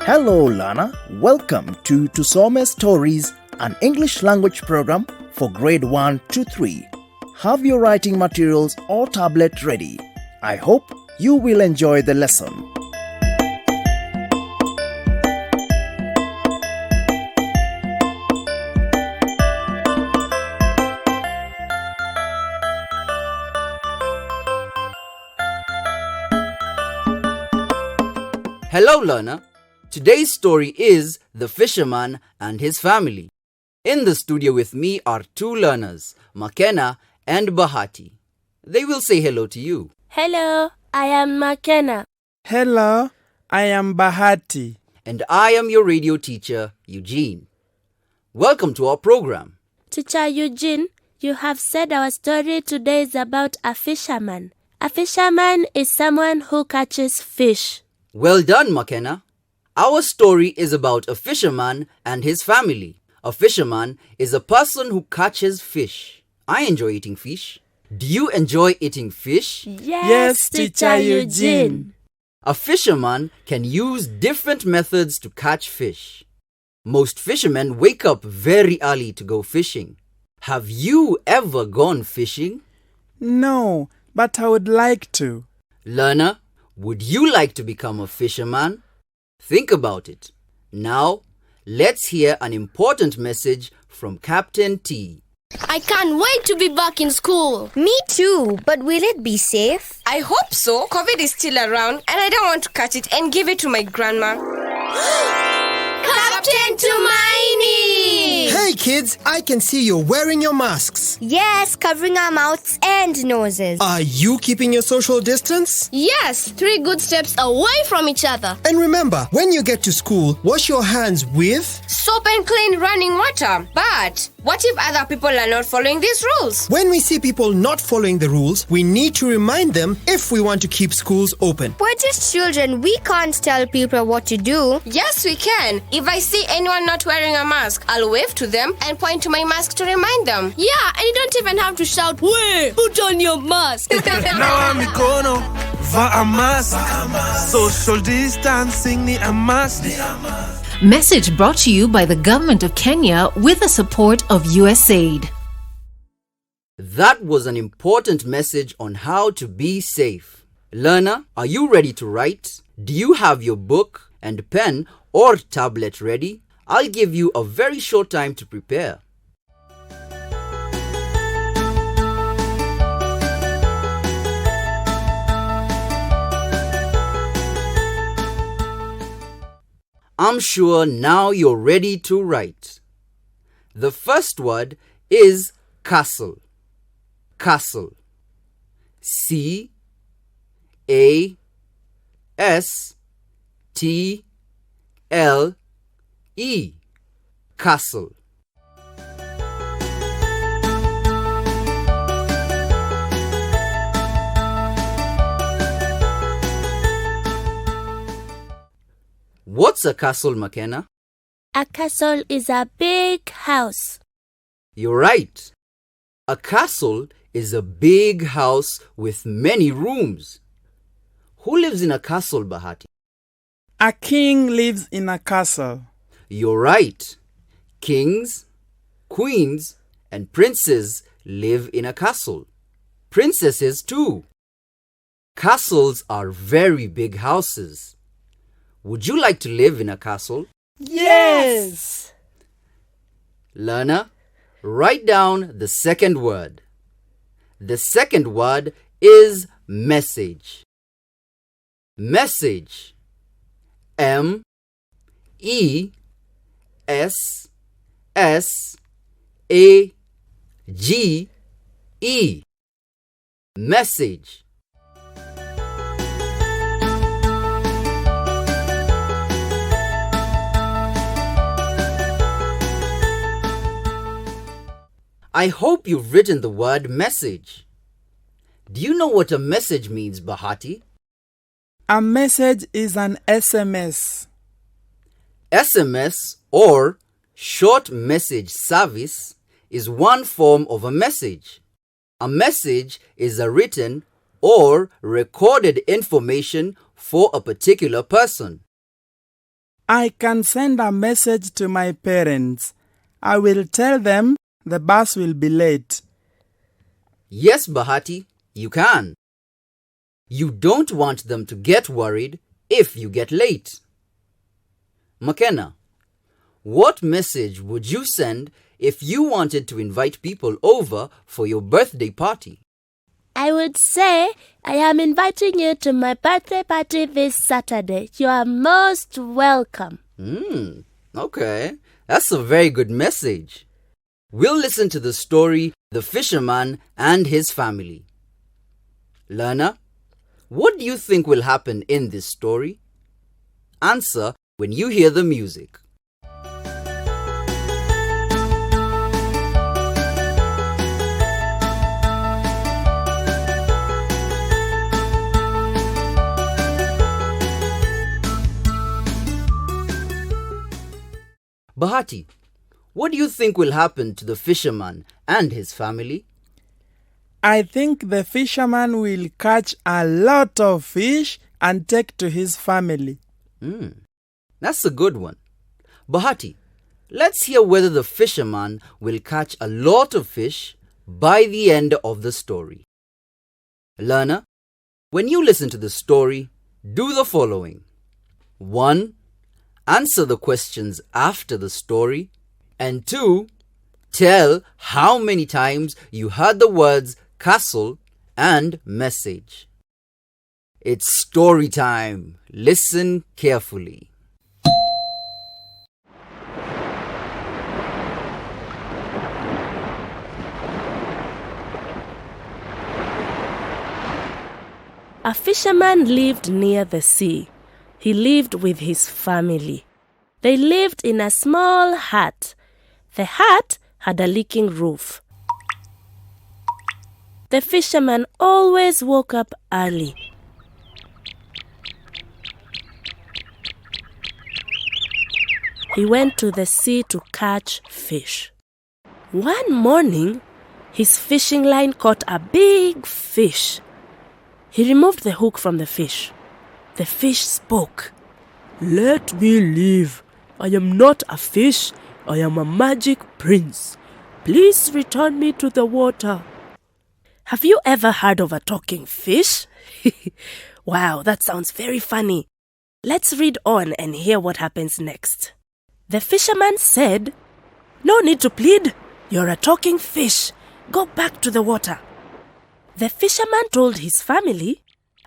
Hello, Lana. Welcome to Tusome Stories, an English language program for grade 1 to 3. Have your writing materials or tablet ready. I hope you will enjoy the lesson. Hello, learner. Today's story is The Fisherman and His Family. In the studio with me are two learners, Makena and Bahati. They will say hello to you. Hello, I am Makena. Hello, I am Bahati. And I am your radio teacher, Eugene. Welcome to our program. Teacher Eugene, you have said our story today is about a fisherman. A fisherman is someone who catches fish. Well done, Makena. Our story is about a fisherman and his family. A fisherman is a person who catches fish. I enjoy eating fish. Do you enjoy eating fish? Yes, Teacher Eugene. A fisherman can use different methods to catch fish. Most fishermen wake up very early to go fishing. Have you ever gone fishing? No, but I would like to. Learner, would you like to become a fisherman? Think about it. Now, let's hear an important message from Captain T. I can't wait to be back in school. Me too, but will it be safe? I hope so. COVID is still around and I don't want to catch it and give it to my grandma. Captain Tumaini! Hey kids, I can see you're wearing your masks. Yes, covering our mouths and noses. Are you keeping your social distance? Yes, 3 good steps away from each other. And remember, when you get to school, wash your hands with Soap and clean running water. But what if other people are not following these rules? When we see people not following the rules, we need to remind them if we want to keep schools open. We're just children. We can't tell people what to do. Yes, we can. If I see anyone not wearing a mask, I'll wave to them and point to my mask to remind them. Yeah, and you don't even have to shout, "Hey, put on your mask." Nawa mikono, vaa mask. Social distancing ni a must. Message brought to you by the government of Kenya with the support of USAID. That was an important message on how to be safe. Learner, are you ready to write? Do you have your book and pen or tablet ready? I'll give you a very short time to prepare. I'm sure now you're ready to write. The first word is castle. Castle. C-A-S-T-L-E. Castle. What's a castle, Makena? A castle is a big house. You're right. A castle is a big house with many rooms. Who lives in a castle, Bahati? A king lives in a castle. You're right. Kings, queens, and princes live in a castle. Princesses too. Castles are very big houses. Would you like to live in a castle? Yes! Learner, write down the second word. The second word is message. Message. M-E-S-S-A-G-E. Message. I hope you've written the word message. Do you know what a message means, Bahati? A message is an SMS. SMS or short message service is one form of a message. A message is a written or recorded information for a particular person. I can send a message to my parents. I will tell them the bus will be late. Yes, Bahati, you can. You don't want them to get worried if you get late. McKenna, what message would you send if you wanted to invite people over for your birthday party? I would say, I am inviting you to my birthday party this Saturday. You are most welcome. Okay. That's a very good message. We'll listen to the story, The Fisherman and His Family. Learner, what do you think will happen in this story? Answer when you hear the music. Bahati, what do you think will happen to the fisherman and his family? I think the fisherman will catch a lot of fish and take to his family. That's a good one. Bahati, let's hear whether the fisherman will catch a lot of fish by the end of the story. Learner, when you listen to the story, do the following. 1. Answer the questions after the story. And 2. Tell how many times you heard the words castle and message. It's story time. Listen carefully. A fisherman lived near the sea. He lived with his family. They lived in a small hut. The hut had a leaking roof. The fisherman always woke up early. He went to the sea to catch fish. One morning, his fishing line caught a big fish. He removed the hook from the fish. The fish spoke. "Let me live. I am not a fish. I am a magic prince. Please return me to the water." Have you ever heard of a talking fish? Wow, that sounds very funny. Let's read on and hear what happens next. The fisherman said, "No need to plead. You're a talking fish. Go back to the water." The fisherman told his family,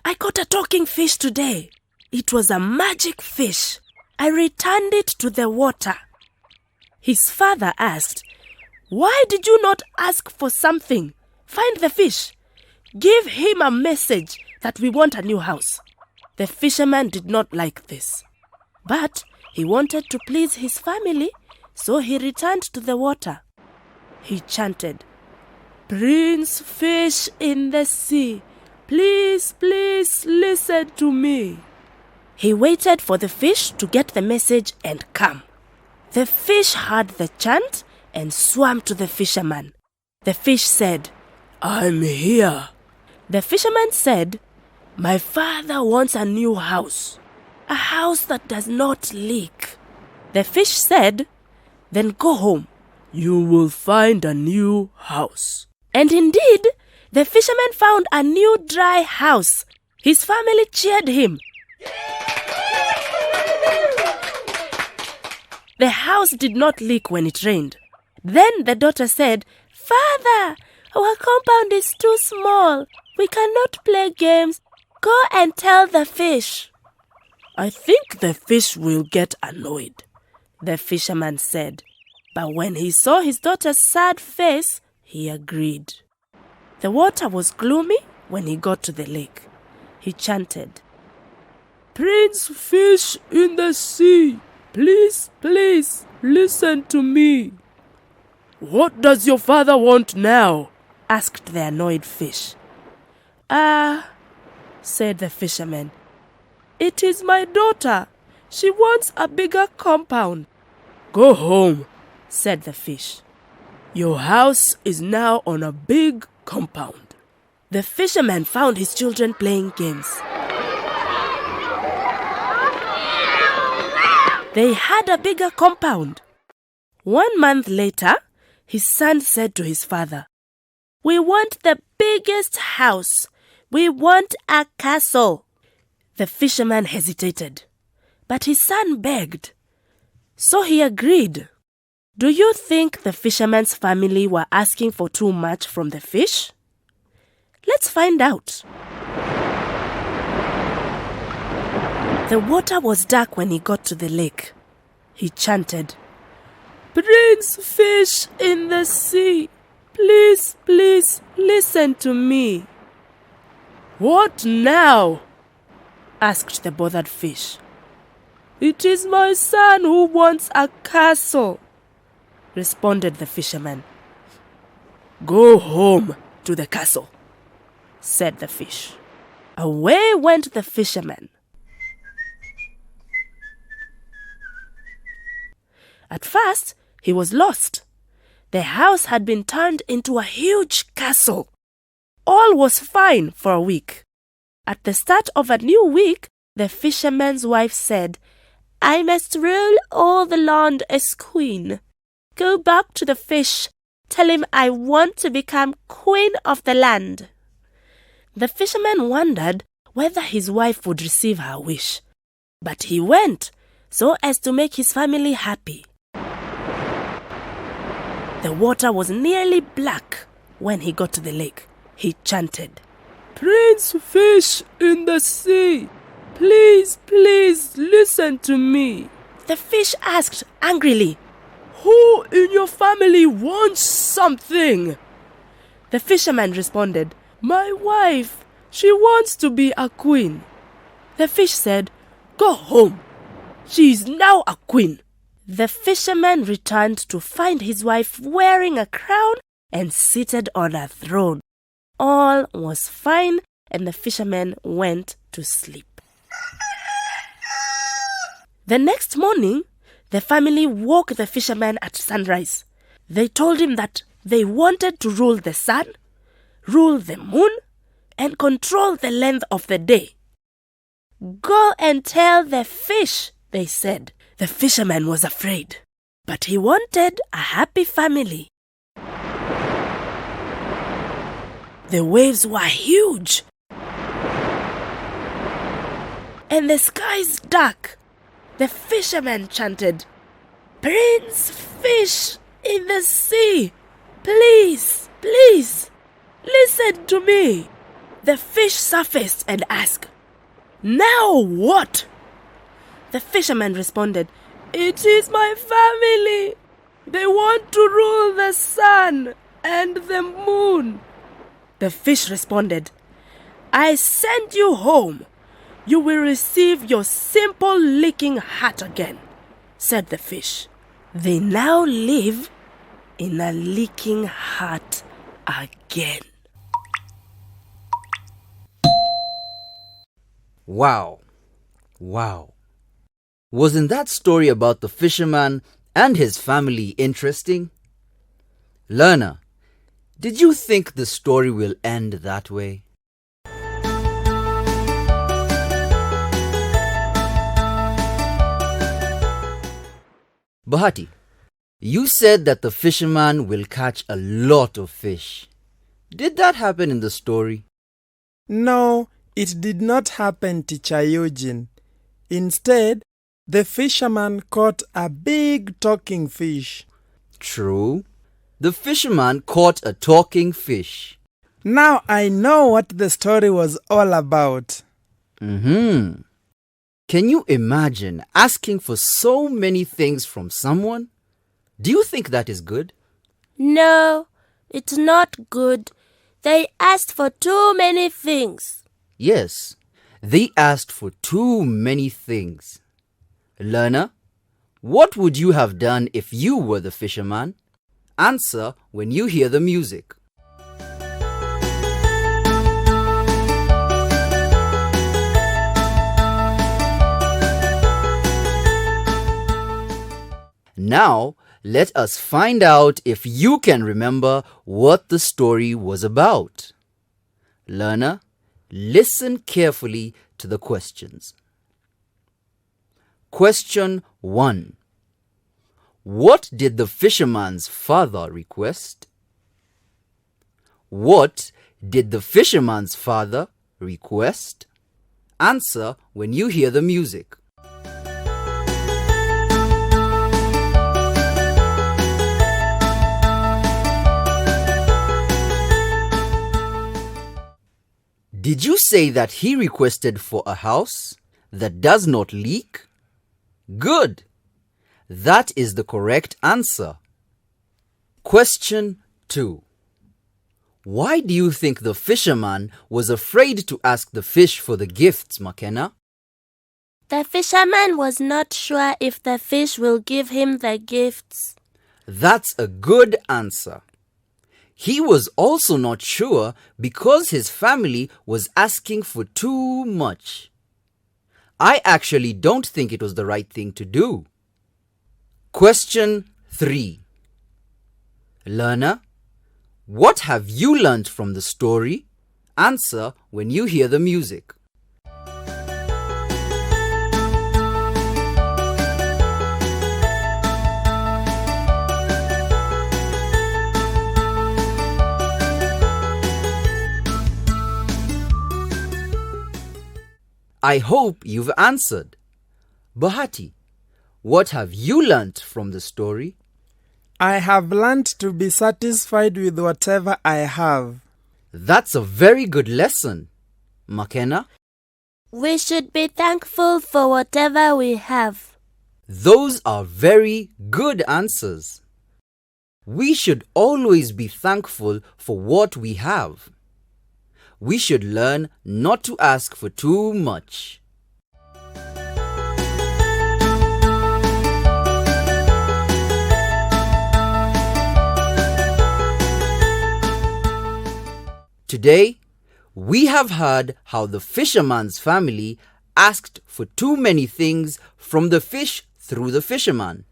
"I caught a talking fish today. It was a magic fish. I returned it to the water." His father asked, "Why did you not ask for something? Find the fish. Give him a message that we want a new house." The fisherman did not like this, but he wanted to please his family, so he returned to the water. He chanted, "Prince fish in the sea, please, please listen to me." He waited for the fish to get the message and come. The fish heard the chant and swam to the fisherman. The fish said, "I'm here." The fisherman said, "My father wants a new house, a house that does not leak." The fish said, "Then go home. You will find a new house." And indeed, the fisherman found a new dry house. His family cheered him. The house did not leak when it rained. Then the daughter said, "Father, our compound is too small. We cannot play games. Go and tell the fish." "I think the fish will get annoyed," the fisherman said. But when he saw his daughter's sad face, he agreed. The water was gloomy when he got to the lake. He chanted, "Prince fish in the sea, please, please listen to me." "What does your father want now?" asked the annoyed fish. Said the fisherman, "It is my daughter. She wants a bigger compound." "Go home," said the fish. "Your house is now on a big compound." The fisherman found his children playing games. They had a bigger compound. 1 month later, his son said to his father, "We want the biggest house. We want a castle." The fisherman hesitated, but his son begged. So he agreed. Do you think the fisherman's family were asking for too much from the fish? Let's find out. The water was dark when he got to the lake. He chanted, "Prince Fish in the sea, please, please listen to me." "What now?" asked the bothered fish. "It is my son who wants a castle," responded the fisherman. "Go home to the castle," said the fish. Away went the fisherman. At first, he was lost. The house had been turned into a huge castle. All was fine for a week. At the start of a new week, the fisherman's wife said, "I must rule all the land as queen. Go back to the fish. Tell him I want to become queen of the land." The fisherman wondered whether his wife would receive her wish. But he went so as to make his family happy. The water was nearly black when he got to the lake. He chanted, "Prince Fish in the sea, please, please listen to me." The fish asked angrily, "Who in your family wants something?" The fisherman responded, "My wife, she wants to be a queen." The fish said, "Go home. She is now a queen." The fisherman returned to find his wife wearing a crown and seated on a throne. All was fine, and the fisherman went to sleep. The next morning, the family woke the fisherman at sunrise. They told him that they wanted to rule the sun, rule the moon, and control the length of the day. "Go and tell the fish," they said. The fisherman was afraid, but he wanted a happy family. The waves were huge, and the skies dark. The fisherman chanted, "Prince Fish in the sea, please, please, listen to me." The fish surfaced and asked, "Now what?" The fisherman responded, "It is my family. They want to rule the sun and the moon." The fish responded, "I send you home. You will receive your simple licking heart again," said the fish. They now live in a licking hut again. Wow. Wow. Wasn't that story about the fisherman and his family interesting? Learner, did you think the story will end that way? Bahati, you said that the fisherman will catch a lot of fish. Did that happen in the story? No, it did not happen, Teacher Eugene. Instead, the fisherman caught a big talking fish. True. The fisherman caught a talking fish. Now I know what the story was all about. Can you imagine asking for so many things from someone? Do you think that is good? No, it's not good. They asked for too many things. Yes, they asked for too many things. Learner, what would you have done if you were the fisherman? Answer when you hear the music. Now, let us find out if you can remember what the story was about. Learner, listen carefully to the questions. Question 1. What did the fisherman's father request? What did the fisherman's father request? Answer when you hear the music. Did you say that he requested for a house that does not leak? Good! That is the correct answer. Question 2. Why do you think the fisherman was afraid to ask the fish for the gifts, McKenna? The fisherman was not sure if the fish will give him the gifts. That's a good answer. He was also not sure because his family was asking for too much. I actually don't think it was the right thing to do. Question 3. Learner, what have you learnt from the story? Answer when you hear the music. I hope you've answered. Bahati, what have you learnt from the story? I have learned to be satisfied with whatever I have. That's a very good lesson. McKenna? We should be thankful for whatever we have. Those are very good answers. We should always be thankful for what we have. We should learn not to ask for too much. Today, we have heard how the fisherman's family asked for too many things from the fish through the fisherman.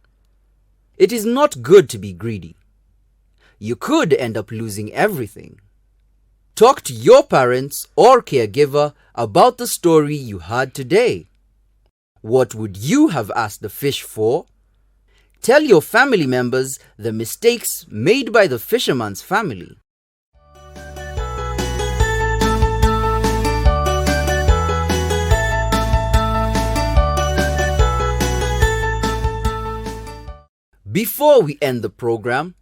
It is not good to be greedy. You could end up losing everything. Talk to your parents or caregiver about the story you heard today. What would you have asked the fish for? Tell your family members the mistakes made by the fisherman's family. Before we end the program,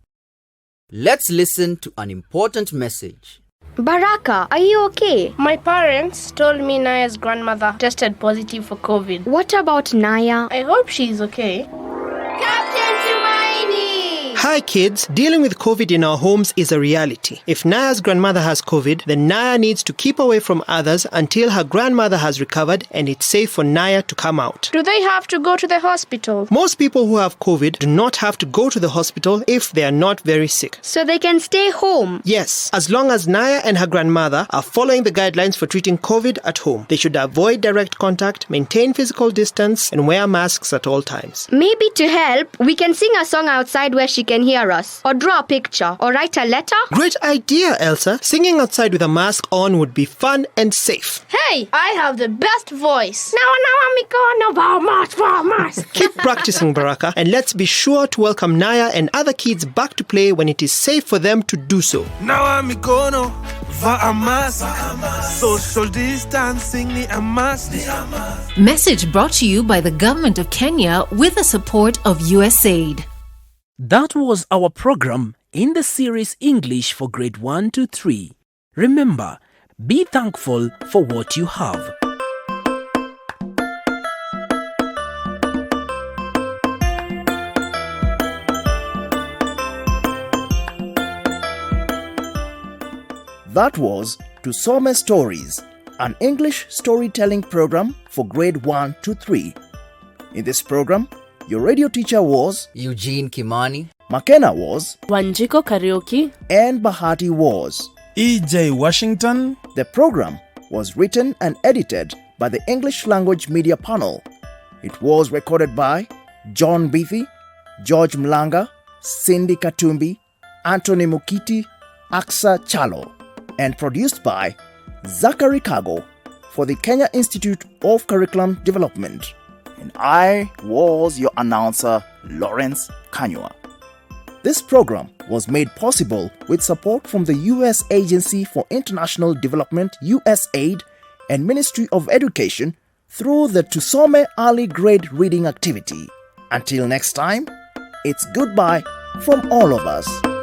let's listen to an important message. Baraka, are you okay? My parents told me Naya's grandmother tested positive for COVID. What about Naya? I hope she's okay. Captain Tumaini! Hi kids, dealing with COVID in our homes is a reality. If Naya's grandmother has COVID, then Naya needs to keep away from others until her grandmother has recovered and it's safe for Naya to come out. Do they have to go to the hospital? Most people who have COVID do not have to go to the hospital if they are not very sick. So they can stay home? Yes, as long as Naya and her grandmother are following the guidelines for treating COVID at home. They should avoid direct contact, maintain physical distance, and wear masks at all times. Maybe to help, we can sing a song outside where she can hear us, or draw a picture, or write a letter. Great idea, Elsa. Singing outside with a mask on would be fun and safe. Hey, I have the best voice. Keep practicing, Baraka, and let's be sure to welcome Naya and other kids back to play when it is safe for them to do so. Now I'm Mikono, Va'amas, social distancing ni amas. Message brought to you by the Government of Kenya with the support of USAID. That was our program in the series English for Grade 1 to 3. Remember, be thankful for what you have. That was Tusome Stories, an English storytelling program for Grade 1 to 3. In this program, your radio teacher was Eugene Kimani, McKenna was, Wanjiko Karaoke. and Bahati was. E.J. Washington. The program was written and edited by the English Language Media Panel. It was recorded by John Beathy, George Mlanga, Cindy Katumbi, Anthony Mukiti, Aksa Chalo, and produced by Zachary Kago for the Kenya Institute of Curriculum Development. and I was your announcer, Lawrence Kanyua. This program was made possible with support from the U.S. Agency for International Development, USAID, and Ministry of Education through the Tusome Early Grade Reading Activity. Until next time, it's goodbye from all of us.